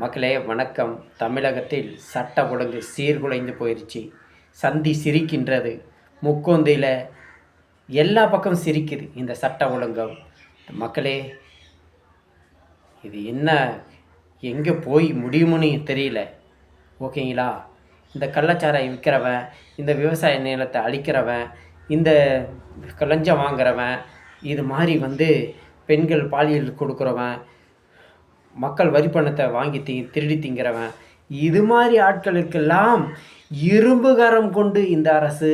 மக்களே வணக்கம். தமிழகத்தில் சட்ட ஒழுங்கு சீர்குலைந்து போயிடுச்சு. சந்தி சிரிக்கின்றது. முக்கொந்தியில் எல்லா பக்கம் சிரிக்குது இந்த சட்ட ஒழுங்கம். மக்களே, இது என்ன எங்கே போய் முடியுமுன்னு தெரியல. ஓகேங்களா? இந்த கள்ளச்சாராயம் விற்கிறவன், இந்த விவசாய நிலத்தை அழிக்கிறவன், இந்த லஞ்சம் வாங்குறவன், இது மாதிரி பெண்கள் பாலியல் கொடுக்குறவன், மக்கள் வரி பணத்தை வாங்கி திருடி திங்கிறவன், இது மாதிரி ஆட்களுக்கெல்லாம் இரும்பு கரம் கொண்டு இந்த அரசு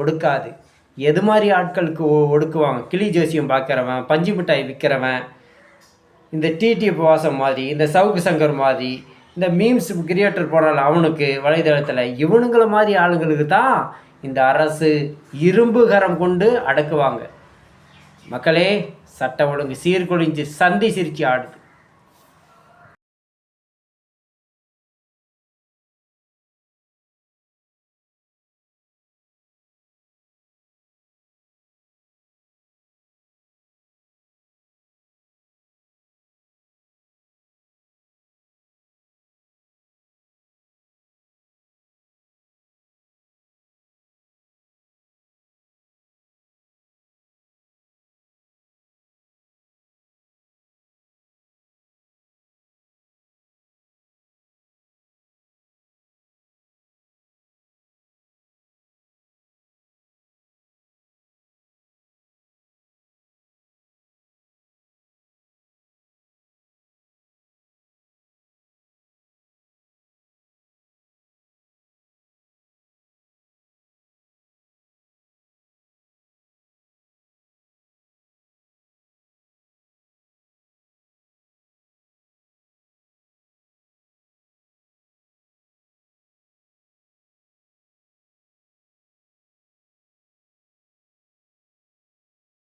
ஒடுக்காது. எது மாதிரி ஆட்களுக்கு ஒடுக்குவாங்க? கிளி ஜோசியம் பார்க்குறவன், பஞ்சு மிட்டாய் விற்கிறவன், இந்த டிடி வாசம் மாதிரி, இந்த சவுக்கு சங்கர் மாதிரி, இந்த மீம்ஸ் கிரியேட்டர் போனால அவனுக்கு வலைதளத்தில் இவனுங்களை மாதிரி ஆளுங்களுக்கு தான் இந்த அரசு இரும்பு கரம் கொண்டு அடக்குவாங்க. மக்களே, சட்ட ஒழுங்கு சீர்குலைஞ்சு சந்தி சிரிச்சு ஆடுது.